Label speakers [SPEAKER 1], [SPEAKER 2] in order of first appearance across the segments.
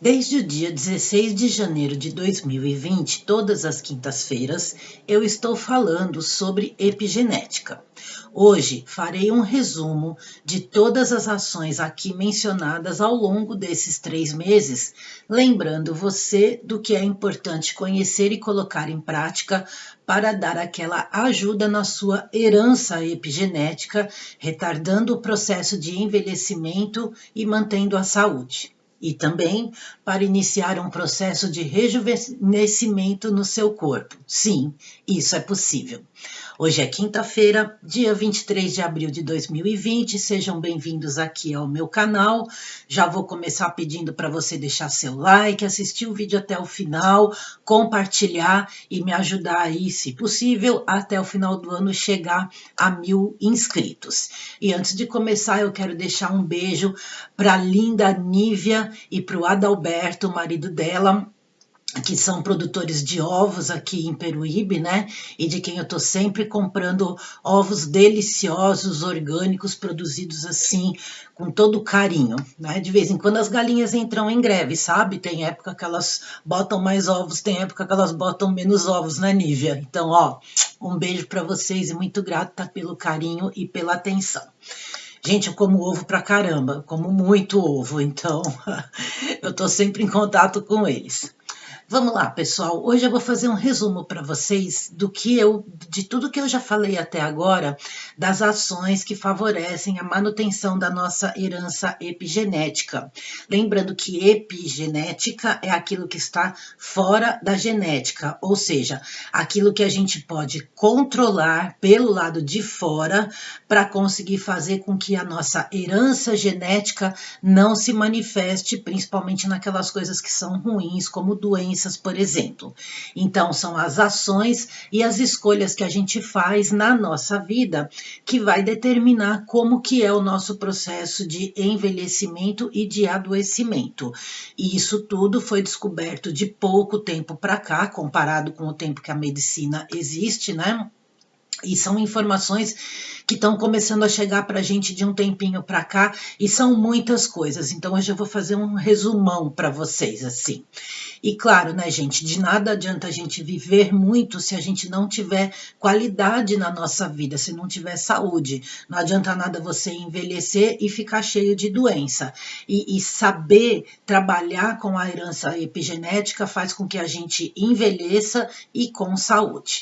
[SPEAKER 1] Desde o dia 16 de janeiro de 2020, todas as quintas-feiras, eu estou falando sobre epigenética. Hoje farei um resumo de todas as ações aqui mencionadas ao longo desses 3 meses, lembrando você do que é importante conhecer e colocar em prática para dar aquela ajuda na sua herança epigenética, retardando o processo de envelhecimento e mantendo a saúde. E também para iniciar um processo de rejuvenescimento no seu corpo. Sim, isso é possível. Hoje é quinta-feira, dia 23 de abril de 2020. Sejam bem-vindos aqui ao meu canal. Já vou começar pedindo para você deixar seu like, assistir o vídeo até o final, compartilhar e me ajudar aí, se possível, até o final do ano chegar a 1000 inscritos. E antes de começar, eu quero deixar um beijo para a linda Nívia e para o Adalberto, o marido dela, que são produtores de ovos aqui em Peruíbe, né? E de quem eu tô sempre comprando ovos deliciosos, orgânicos, produzidos assim, com todo carinho, né? De vez em quando as galinhas entram em greve, sabe? Tem época que elas botam mais ovos, tem época que elas botam menos ovos, né, Nívia? Então, ó, um beijo para vocês e muito grata pelo carinho e pela atenção. Gente, eu como ovo pra caramba, como muito ovo, então eu tô sempre em contato com eles. Vamos lá, pessoal. Hoje eu vou fazer um resumo para vocês de tudo que eu já falei até agora, das ações que favorecem a manutenção da nossa herança epigenética. Lembrando que epigenética é aquilo que está fora da genética, ou seja, aquilo que a gente pode controlar pelo lado de fora para conseguir fazer com que a nossa herança genética não se manifeste, principalmente naquelas coisas que são ruins, como doenças, por exemplo. Então, são as ações e as escolhas que a gente faz na nossa vida que vai determinar como que é o nosso processo de envelhecimento e de adoecimento. E isso tudo foi descoberto de pouco tempo para cá, comparado com o tempo que a medicina existe, né? E são informações que estão começando a chegar para a gente de um tempinho para cá, e são muitas coisas. Então, hoje eu vou fazer um resumão para vocês, assim. E claro, né, gente, de nada adianta a gente viver muito se a gente não tiver qualidade na nossa vida, se não tiver saúde. Não adianta nada você envelhecer e ficar cheio de doença. E saber trabalhar com a herança epigenética faz com que a gente envelheça e com saúde.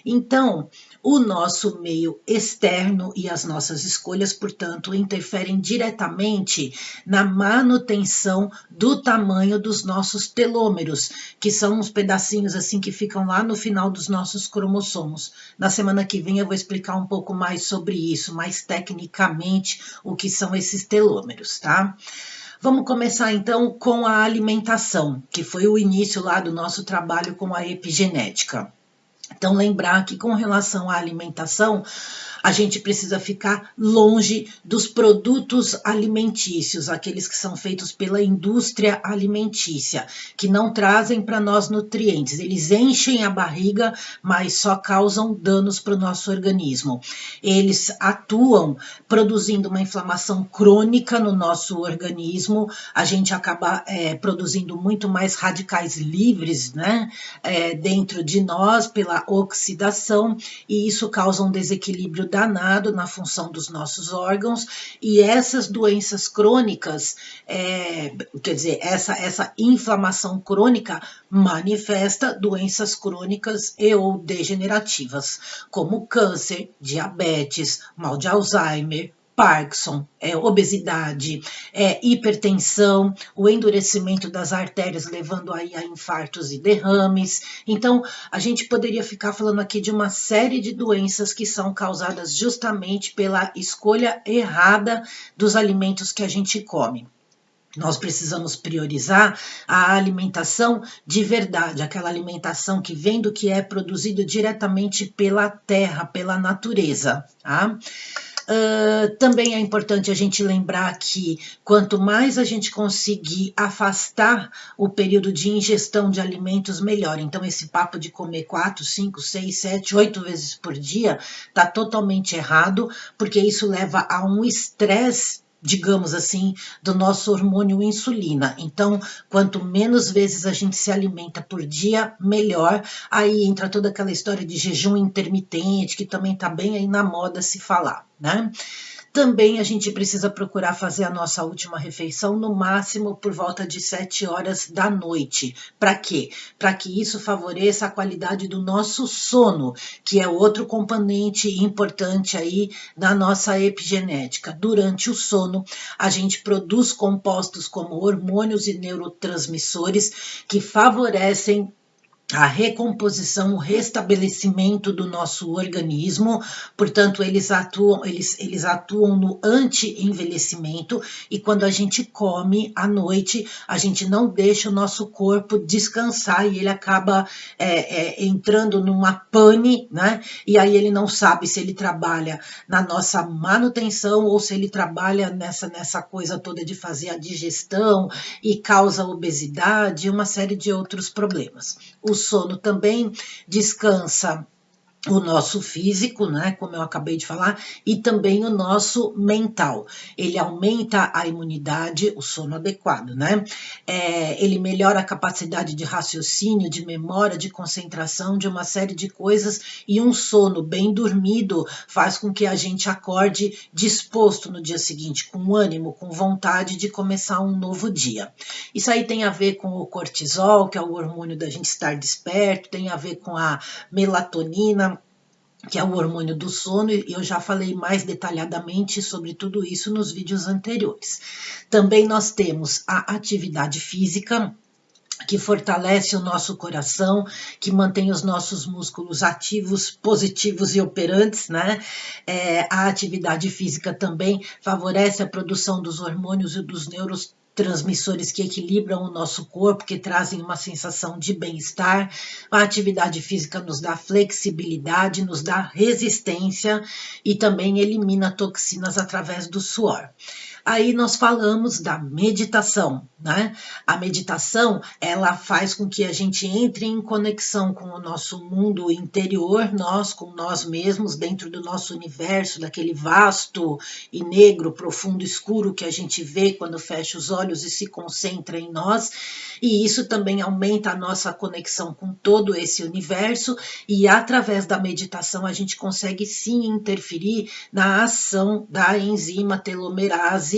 [SPEAKER 1] Então, o nosso meio externo e as nossas escolhas, portanto, interferem diretamente na manutenção do tamanho dos nossos telômeros, que são uns pedacinhos assim que ficam lá no final dos nossos cromossomos. Na semana que vem eu vou explicar um pouco mais sobre isso, mais tecnicamente, o que são esses telômeros, tá? Vamos começar então com a alimentação, que foi o início lá do nosso trabalho com a epigenética. Então, lembrar que com relação à alimentação, a gente precisa ficar longe dos produtos alimentícios, aqueles que são feitos pela indústria alimentícia, que não trazem para nós nutrientes. Eles enchem a barriga, mas só causam danos para o nosso organismo. Eles atuam produzindo uma inflamação crônica no nosso organismo, a gente acaba produzindo muito mais radicais livres, né, dentro de nós pela oxidação, e isso causa um desequilíbrio danado na função dos nossos órgãos, e essas doenças crônicas, quer dizer, essa inflamação crônica manifesta doenças crônicas e ou degenerativas, como câncer, diabetes, mal de Alzheimer, Parkinson, obesidade, hipertensão, o endurecimento das artérias levando aí a infartos e derrames. Então, a gente poderia ficar falando aqui de uma série de doenças que são causadas justamente pela escolha errada dos alimentos que a gente come. Nós precisamos priorizar a alimentação de verdade, aquela alimentação que vem do que é produzido diretamente pela terra, pela natureza, tá? Também é importante a gente lembrar que quanto mais a gente conseguir afastar o período de ingestão de alimentos, melhor. Então, esse papo de comer 4, 5, 6, 7, 8 vezes por dia está totalmente errado, porque isso leva a um estresse digamos assim, do nosso hormônio insulina. Então, quanto menos vezes a gente se alimenta por dia, melhor. Aí entra toda aquela história de jejum intermitente, que também está bem aí na moda se falar, né? Também a gente precisa procurar fazer a nossa última refeição no máximo por volta de 7 horas da noite. Para quê? Para que isso favoreça a qualidade do nosso sono, que é outro componente importante aí na nossa epigenética. Durante o sono, a gente produz compostos como hormônios e neurotransmissores que favorecem a recomposição, o restabelecimento do nosso organismo, portanto, eles atuam no anti-envelhecimento, e quando a gente come à noite, a gente não deixa o nosso corpo descansar e ele acaba entrando numa pane, né? E aí ele não sabe se ele trabalha na nossa manutenção ou se ele trabalha nessa coisa toda de fazer a digestão e causa obesidade e uma série de outros problemas. O sono também descansa o nosso físico, né, como eu acabei de falar, e também o nosso mental. Ele aumenta a imunidade, o sono adequado, né? Ele melhora a capacidade de raciocínio, de memória, de concentração, de uma série de coisas, e um sono bem dormido faz com que a gente acorde disposto no dia seguinte, com ânimo, com vontade de começar um novo dia. Isso aí tem a ver com o cortisol, que é o hormônio da gente estar desperto, tem a ver com a melatonina, que é o hormônio do sono, e eu já falei mais detalhadamente sobre tudo isso nos vídeos anteriores. Também nós temos a atividade física, que fortalece o nosso coração, que mantém os nossos músculos ativos, positivos e operantes, né? A atividade física também favorece a produção dos hormônios e dos neurotransmissores que equilibram o nosso corpo, que trazem uma sensação de bem-estar. A atividade física nos dá flexibilidade, nos dá resistência e também elimina toxinas através do suor. Aí nós falamos da meditação, né? A meditação, ela faz com que a gente entre em conexão com o nosso mundo interior, nós com nós mesmos, dentro do nosso universo, daquele vasto e negro, profundo, escuro que a gente vê quando fecha os olhos e se concentra em nós. E isso também aumenta a nossa conexão com todo esse universo, e através da meditação a gente consegue sim interferir na ação da enzima telomerase,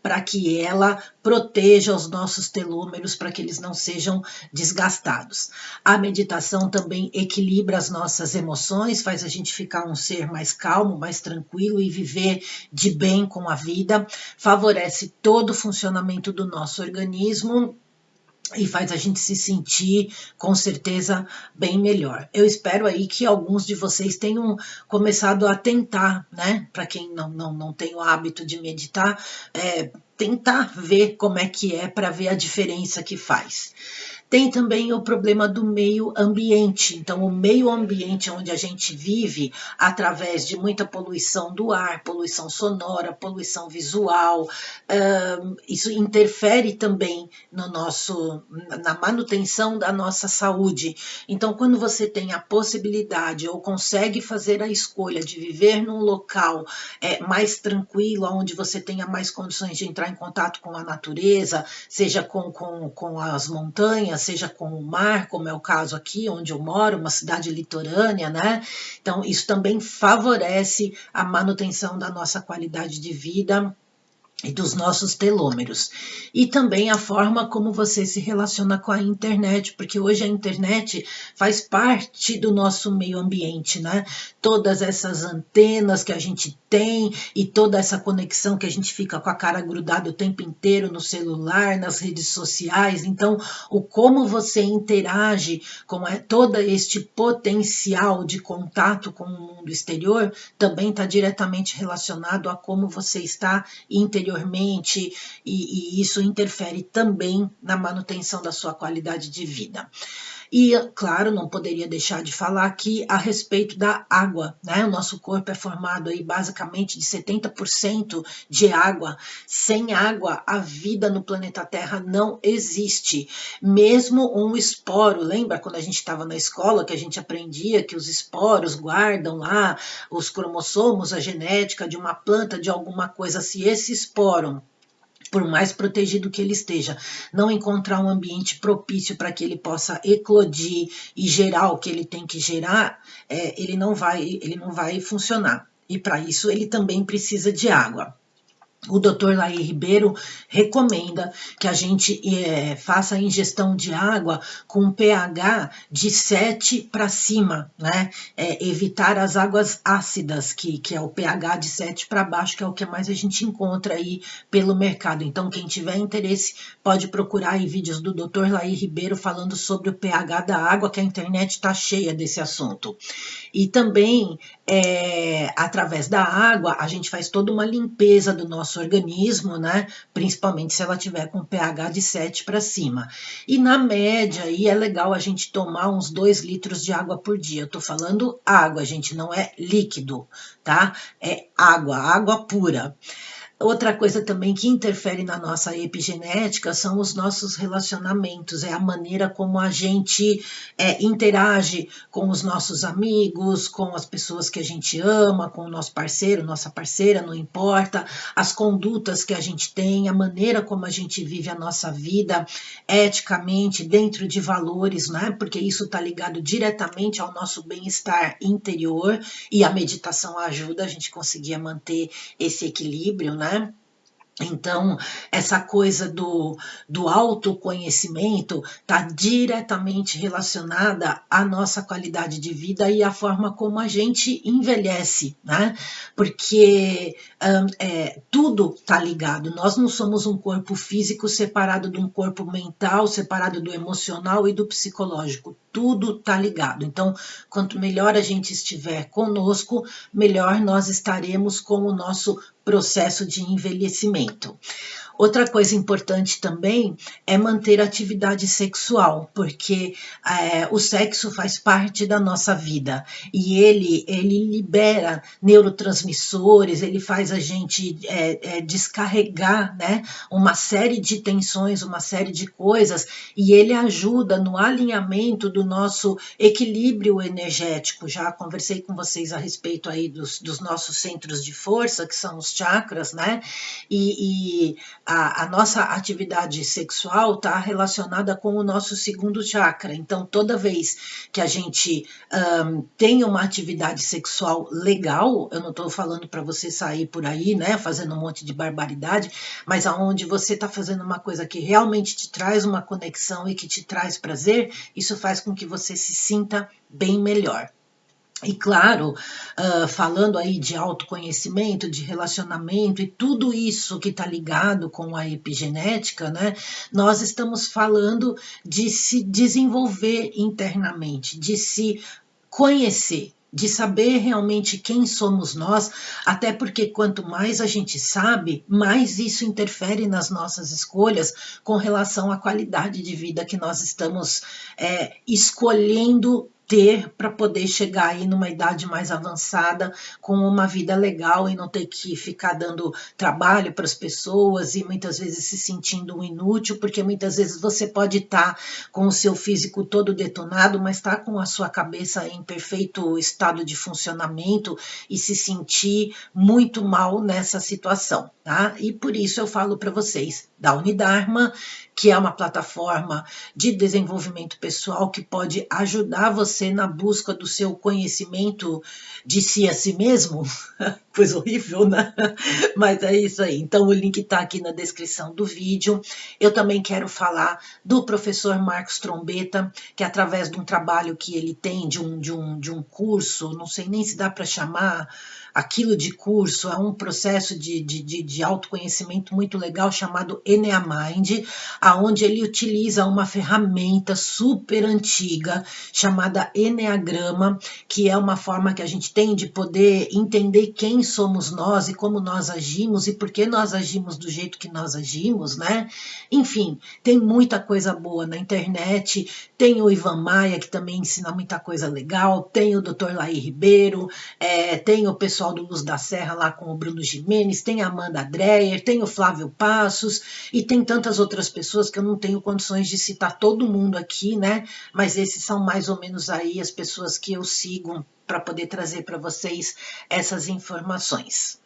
[SPEAKER 1] para que ela proteja os nossos telômeros, para que eles não sejam desgastados. A meditação também equilibra as nossas emoções, faz a gente ficar um ser mais calmo, mais tranquilo e viver de bem com a vida, favorece todo o funcionamento do nosso organismo e faz a gente se sentir, com certeza, bem melhor. Eu espero aí que alguns de vocês tenham começado a tentar, né? Para quem não tem o hábito de meditar, tentar ver como é que é, para ver a diferença que faz. Tem também o problema do meio ambiente. Então, o meio ambiente onde a gente vive, através de muita poluição do ar, poluição sonora, poluição visual, isso interfere também na manutenção da nossa saúde. Então, quando você tem a possibilidade ou consegue fazer a escolha de viver num local mais tranquilo, onde você tenha mais condições de entrar em contato com a natureza, seja com as montanhas, seja com o mar, como é o caso aqui onde eu moro, uma cidade litorânea, né? Então, isso também favorece a manutenção da nossa qualidade de vida e dos nossos telômeros. E também a forma como você se relaciona com a internet, porque hoje a internet faz parte do nosso meio ambiente, né? Todas essas antenas que a gente tem e toda essa conexão que a gente fica com a cara grudada o tempo inteiro no celular, nas redes sociais. Então, o como você interage com todo este potencial de contato com o mundo exterior também está diretamente relacionado a como você está interiormente, e isso interfere também na manutenção da sua qualidade de vida. E, claro, não poderia deixar de falar aqui a respeito da água, né? O nosso corpo é formado aí basicamente de 70% de água. Sem água, a vida no planeta Terra não existe. Mesmo um esporo, lembra quando a gente estava na escola que a gente aprendia que os esporos guardam lá os cromossomos, a genética de uma planta, de alguma coisa? Se esse esporo, por mais protegido que ele esteja, não encontrar um ambiente propício para que ele possa eclodir e gerar o que ele tem que gerar, ele não vai funcionar. E para isso ele também precisa de água. O Dr. Laí Ribeiro recomenda que a gente faça a ingestão de água com pH de 7 para cima, né? Evitar as águas ácidas, que é o pH de 7 para baixo, que é o que mais a gente encontra aí pelo mercado. Então, quem tiver interesse pode procurar aí vídeos do Dr. Laí Ribeiro falando sobre o pH da água, que a internet está cheia desse assunto. E também, através da água, a gente faz toda uma limpeza do nosso organismo, né? Principalmente se ela tiver com pH de 7 para cima. E na média, aí é legal a gente tomar uns 2 litros de água por dia. Eu tô falando água, gente, não é líquido, tá? É água, água pura. Outra coisa também que interfere na nossa epigenética são os nossos relacionamentos, é a maneira como a gente interage com os nossos amigos, com as pessoas que a gente ama, com o nosso parceiro, nossa parceira, não importa, as condutas que a gente tem, a maneira como a gente vive a nossa vida eticamente, dentro de valores, né? Porque isso está ligado diretamente ao nosso bem-estar interior e a meditação ajuda a gente conseguir manter esse equilíbrio, né? Então, essa coisa do autoconhecimento está diretamente relacionada à nossa qualidade de vida e à forma como a gente envelhece, né? Porque tudo está ligado. Nós não somos um corpo físico separado de um corpo mental, separado do emocional e do psicológico. Tudo está ligado. Então, quanto melhor a gente estiver conosco, melhor nós estaremos com o nosso processo de envelhecimento. Outra coisa importante também é manter a atividade sexual, porque o sexo faz parte da nossa vida e ele libera neurotransmissores, ele faz a gente descarregar, né, uma série de tensões, uma série de coisas, e ele ajuda no alinhamento do nosso equilíbrio energético. Já conversei com vocês a respeito aí dos nossos centros de força, que são os chakras, né? E a nossa atividade sexual está relacionada com o nosso segundo chakra. Então, toda vez que a gente tem uma atividade sexual legal, eu não estou falando para você sair por aí, né, fazendo um monte de barbaridade, mas aonde você está fazendo uma coisa que realmente te traz uma conexão e que te traz prazer, isso faz com que você se sinta bem melhor. E claro, falando aí de autoconhecimento, de relacionamento e tudo isso que está ligado com a epigenética, né? Nós estamos falando de se desenvolver internamente, de se conhecer, de saber realmente quem somos nós, até porque quanto mais a gente sabe, mais isso interfere nas nossas escolhas com relação à qualidade de vida que nós estamos escolhendo ter para poder chegar aí numa idade mais avançada com uma vida legal e não ter que ficar dando trabalho para as pessoas e muitas vezes se sentindo um inútil, porque muitas vezes você pode estar com o seu físico todo detonado, mas está com a sua cabeça em perfeito estado de funcionamento e se sentir muito mal nessa situação, tá? E por isso eu falo para vocês da Unidarma, que é uma plataforma de desenvolvimento pessoal que pode ajudar você na busca do seu conhecimento de si a si mesmo. Coisa horrível, né? Mas é isso aí. Então o link está aqui na descrição do vídeo. Eu também quero falar do professor Marcos Trombetta, que através de um trabalho que ele tem, de um curso, não sei nem se dá para chamar, aquilo de curso, é um processo de autoconhecimento muito legal chamado Eneamind, aonde ele utiliza uma ferramenta super antiga chamada Eneagrama, que é uma forma que a gente tem de poder entender quem somos nós e como nós agimos e por que nós agimos do jeito que nós agimos, né? Enfim, tem muita coisa boa na internet, tem o Ivan Maia, que também ensina muita coisa legal, tem o Dr. Laí Ribeiro, tem o pessoal do Luz da Serra lá com o Bruno Gimenez, tem a Amanda Dreyer, tem o Flávio Passos e tem tantas outras pessoas que eu não tenho condições de citar todo mundo aqui, né? Mas esses são mais ou menos aí as pessoas que eu sigo para poder trazer para vocês essas informações.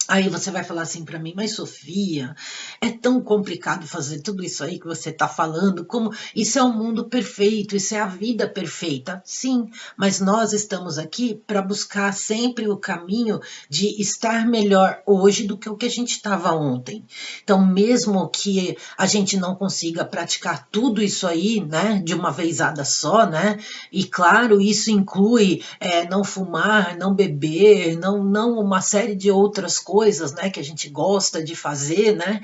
[SPEAKER 1] Aí você vai falar assim para mim, mas Sofia, é tão complicado fazer tudo isso aí que você está falando, como isso é um mundo perfeito, isso é a vida perfeita. Sim, mas nós estamos aqui para buscar sempre o caminho de estar melhor hoje do que o que a gente estava ontem. Então, mesmo que a gente não consiga praticar tudo isso aí, né, de uma vezada só, né, e claro, isso inclui não fumar, não beber, não uma série de outras coisas, né, que a gente gosta de fazer, né,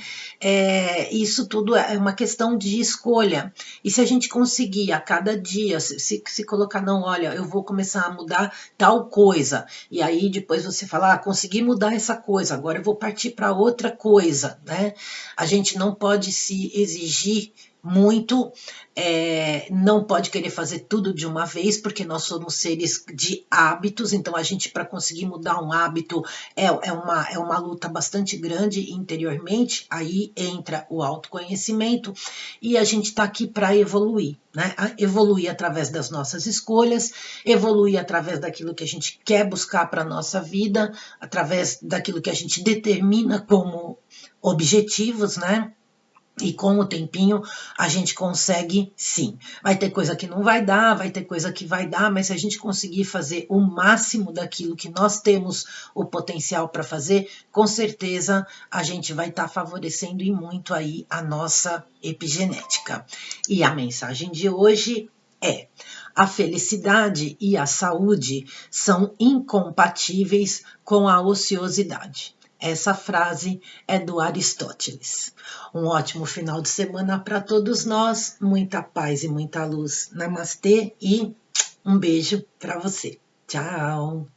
[SPEAKER 1] isso tudo é uma questão de escolha. E se a gente conseguir a cada dia se colocar, não, olha, eu vou começar a mudar tal coisa, e aí depois você fala, consegui mudar essa coisa, agora eu vou partir para outra coisa, né? A gente não pode se exigir muito, não pode querer fazer tudo de uma vez, porque nós somos seres de hábitos, então a gente, para conseguir mudar um hábito, é uma luta bastante grande interiormente, aí entra o autoconhecimento, e a gente está aqui para evoluir, né? Evoluir através das nossas escolhas, evoluir através daquilo que a gente quer buscar para a nossa vida, através daquilo que a gente determina como objetivos, né? E com o tempinho a gente consegue sim. Vai ter coisa que não vai dar, vai ter coisa que vai dar, mas se a gente conseguir fazer o máximo daquilo que nós temos o potencial para fazer, com certeza a gente vai estar favorecendo e muito aí a nossa epigenética. E a mensagem de hoje é: a felicidade e a saúde são incompatíveis com a ociosidade. Essa frase é do Aristóteles. Um ótimo final de semana para todos nós, muita paz e muita luz. Namastê e um beijo para você. Tchau!